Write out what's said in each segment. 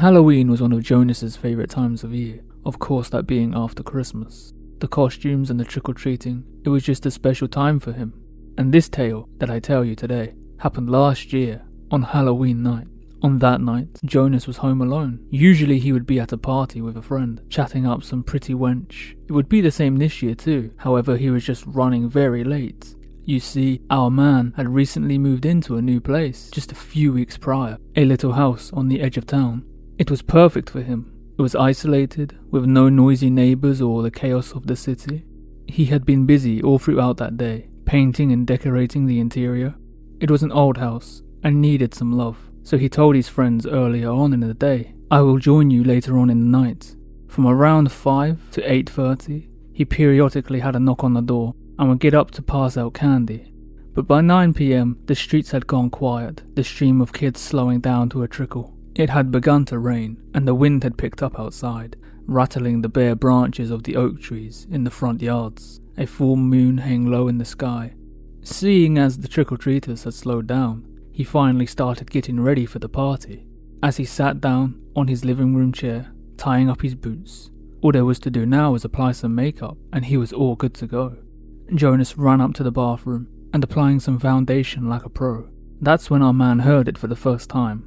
Halloween was one of Jonas's favourite times of year, of course that being after Christmas. The costumes and the trick-or-treating, it was just a special time for him. And this tale that I tell you today happened last year on Halloween night. On that night, Jonas was home alone. Usually he would be at a party with a friend, chatting up some pretty wench. It would be the same this year too, however he was just running very late. You see, our man had recently moved into a new place just a few weeks prior, a little house on the edge of town. It was perfect for him. It was isolated, with no noisy neighbours or the chaos of the city. He had been busy all throughout that day, painting and decorating the interior. It was an old house and needed some love, so he told his friends earlier on in the day, "I will join you later on in the night." From around 5 to 8:30, he periodically had a knock on the door and would get up to pass out candy. But by 9 PM, the streets had gone quiet, the stream of kids slowing down to a trickle. It had begun to rain, and the wind had picked up outside, rattling the bare branches of the oak trees in the front yards. A full moon hung low in the sky. Seeing as the trick-or-treaters had slowed down, he finally started getting ready for the party. As he sat down on his living room chair, tying up his boots, all there was to do now was apply some makeup, and he was all good to go. Jonas ran up to the bathroom and applying some foundation like a pro. That's when our man heard it for the first time.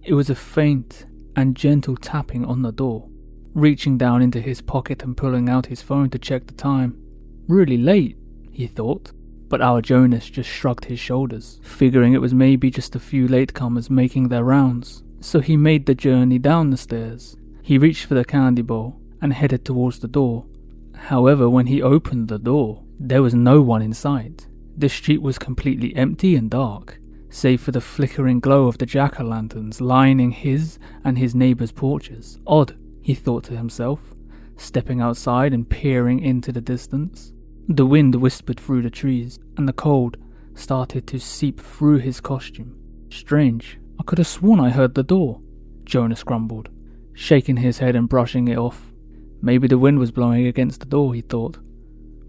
It was a faint and gentle tapping on the door. Reaching down into his pocket and pulling out his phone to check the time. Really late, he thought, but our Jonas just shrugged his shoulders, figuring it was maybe just a few latecomers making their rounds. So he made the journey down the stairs. He reached for the candy bowl and headed towards the door. However, when he opened the door, there was no one in sight. The street was completely empty and dark, save for the flickering glow of the jack-o'-lanterns lining his and his neighbours' porches. Odd, he thought to himself, stepping outside and peering into the distance. The wind whispered through the trees, and the cold started to seep through his costume. Strange, I could have sworn I heard the door, Jonas grumbled, shaking his head and brushing it off. Maybe the wind was blowing against the door, he thought,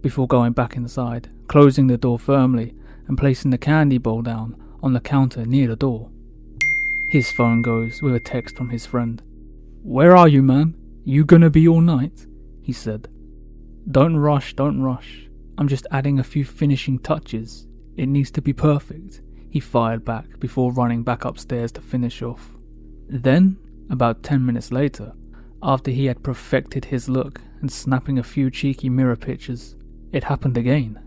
before going back inside, closing the door firmly and placing the candy bowl down on the counter near the door. His phone goes with a text from his friend. "Where are you, man? You gonna be all night?" he said. Don't rush. I'm just adding a few finishing touches. It needs to be perfect," he fired back before running back upstairs to finish off. Then, about 10 minutes later, after he had perfected his look and snapping a few cheeky mirror pictures, it happened again.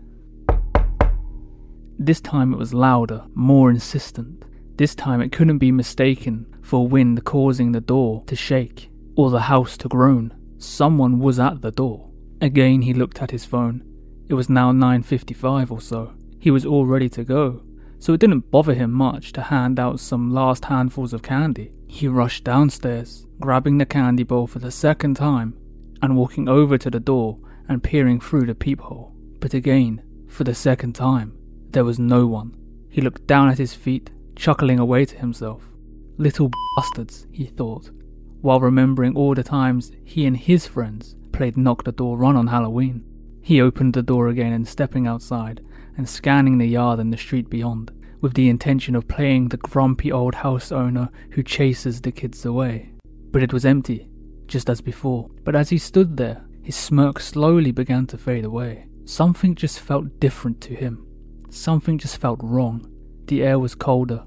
This time it was louder, more insistent. This time it couldn't be mistaken for wind causing the door to shake or the house to groan. Someone was at the door. Again he looked at his phone. It was now 9:55 or so. He was all ready to go, so it didn't bother him much to hand out some last handfuls of candy. He rushed downstairs, grabbing the candy bowl for the second time, and walking over to the door and peering through the peephole. But again, for the second time, there was no one. He looked down at his feet, chuckling away to himself. Little bastards, he thought, while remembering all the times he and his friends played knock the door run on Halloween. He opened the door again and stepping outside and scanning the yard and the street beyond, with the intention of playing the grumpy old house owner who chases the kids away. But it was empty, just as before. But as he stood there, his smirk slowly began to fade away. Something just felt different to him. Something just felt wrong. The air was colder,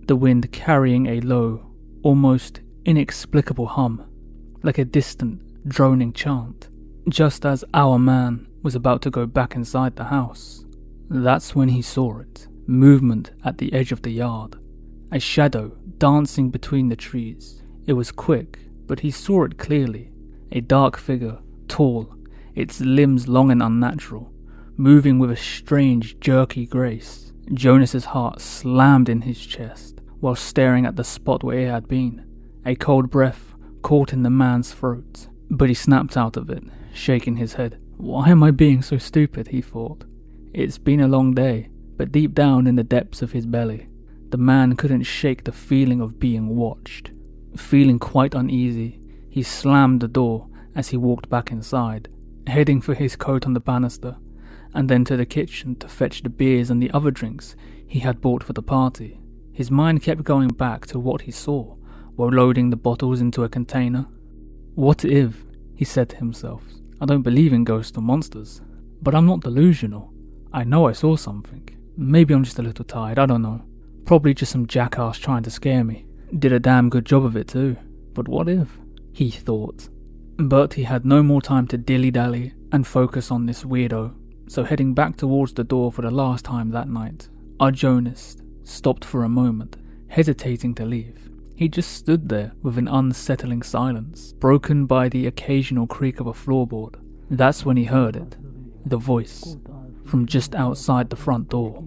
the wind carrying a low, almost inexplicable hum, like a distant, droning chant. Just as our man was about to go back inside the house, that's when he saw it. Movement at the edge of the yard. A shadow dancing between the trees. It was quick, but he saw it clearly. A dark figure, tall, its limbs long and unnatural, moving with a strange, jerky grace. Jonas's heart slammed in his chest while staring at the spot where it had been. A cold breath caught in the man's throat, but he snapped out of it, shaking his head. Why am I being so stupid, he thought. It's been a long day, but deep down in the depths of his belly, the man couldn't shake the feeling of being watched. Feeling quite uneasy, he slammed the door as he walked back inside, heading for his coat on the banister, and then to the kitchen to fetch the beers and the other drinks he had bought for the party. His mind kept going back to what he saw while loading the bottles into a container. What if, he said to himself, I don't believe in ghosts or monsters, but I'm not delusional. I know I saw something. Maybe I'm just a little tired, I don't know. Probably just some jackass trying to scare me. Did a damn good job of it too. But what if? He thought. But he had no more time to dilly-dally and focus on this weirdo, so heading back towards the door for the last time that night, our Jonas stopped for a moment, hesitating to leave. He just stood there with an unsettling silence, broken by the occasional creak of a floorboard. That's when he heard it, the voice, from just outside the front door.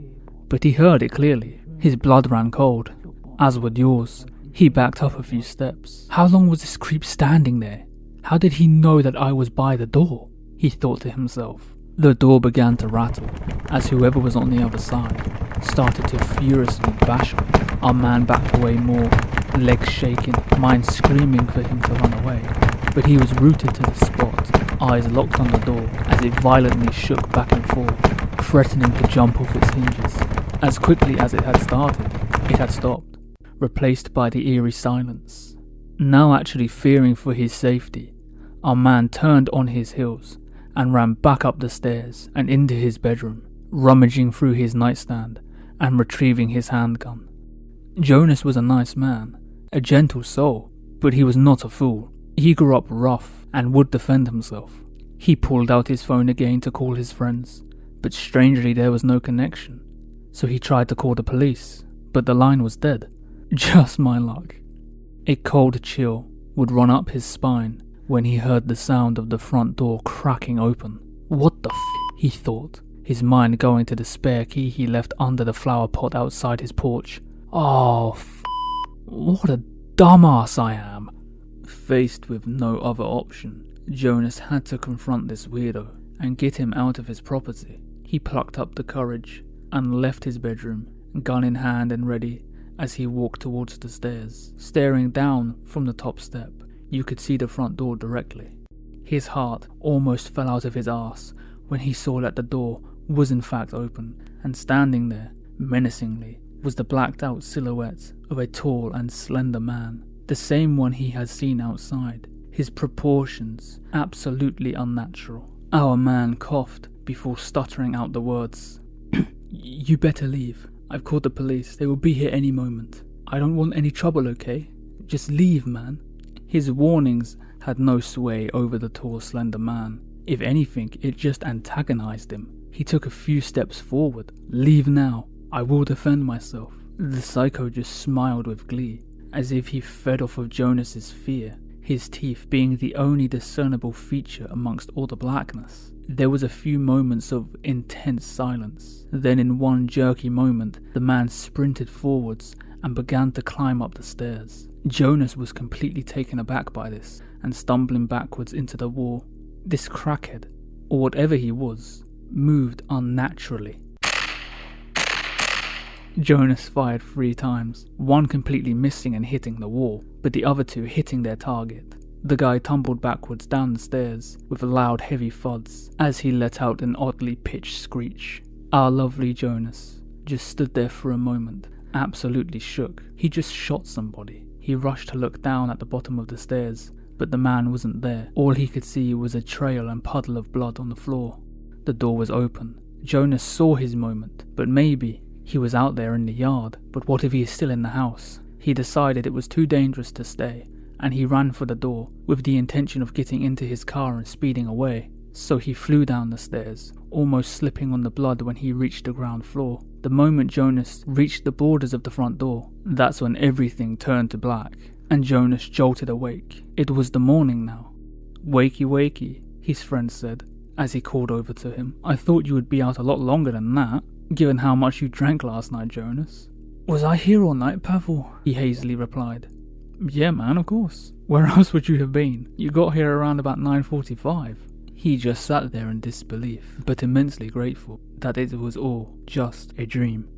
But he heard it clearly. His blood ran cold, as would yours. He backed up a few steps. How long was this creep standing there? How did he know that I was by the door? He thought to himself. The door began to rattle, as whoever was on the other side started to furiously bash me. Our man backed away more, legs shaking, mind screaming for him to run away. But he was rooted to the spot, eyes locked on the door as it violently shook back and forth, threatening to jump off its hinges. As quickly as it had started, it had stopped, replaced by the eerie silence. Now actually fearing for his safety, our man turned on his heels and ran back up the stairs and into his bedroom, rummaging through his nightstand and retrieving his handgun. Jonas was a nice man, a gentle soul, but he was not a fool. He grew up rough and would defend himself. He pulled out his phone again to call his friends, but strangely there was no connection. So he tried to call the police, but the line was dead. Just my luck. A cold chill would run up his spine when he heard the sound of the front door cracking open. What the he thought, his mind going to the spare key he left under the flower pot outside his porch. Oh, what a dumbass I am. Faced with no other option, Jonas had to confront this weirdo and get him out of his property. He plucked up the courage and left his bedroom, gun in hand and ready, as he walked towards the stairs. Staring down from the top step, you could see the front door directly. His heart almost fell out of his arse when he saw that the door was in fact open, and standing there, menacingly, was the blacked out silhouette of a tall and slender man, the same one he had seen outside, his proportions absolutely unnatural. Our man coughed before stuttering out the words. You better leave. I've called the police. They will be here any moment. I don't want any trouble, okay? Just leave, man. His warnings had no sway over the tall, slender man. If anything, it just antagonized him. He took a few steps forward. Leave now. I will defend myself. The psycho just smiled with glee, as if he fed off of Jonas's fear, his teeth being the only discernible feature amongst all the blackness. There was a few moments of intense silence. Then in one jerky moment, the man sprinted forwards and began to climb up the stairs. Jonas was completely taken aback by this and stumbling backwards into the wall. This crackhead, or whatever he was, moved unnaturally. Jonas fired 3 times, one completely missing and hitting the wall, but the other 2 hitting their target. The guy tumbled backwards down the stairs with loud heavy thuds as he let out an oddly pitched screech. Our lovely Jonas just stood there for a moment, absolutely shook. He just shot somebody. He rushed to look down at the bottom of the stairs, but the man wasn't there. All he could see was a trail and puddle of blood on the floor. The door was open. Jonas saw his moment, but maybe he was out there in the yard. But what if he is still in the house? He decided it was too dangerous to stay, and he ran for the door with the intention of getting into his car and speeding away. So he flew down the stairs, almost slipping on the blood when he reached the ground floor. The moment Jonas reached the borders of the front door, that's when everything turned to black, and Jonas jolted awake. It was the morning now. Wakey wakey, his friend said, as he called over to him. I thought you would be out a lot longer than that, given how much you drank last night, Jonas. Was I here all night, Pavel? He hazily replied. Yeah, man, of course. Where else would you have been? You got here around about 9:45. He just sat there in disbelief, but immensely grateful that it was all just a dream.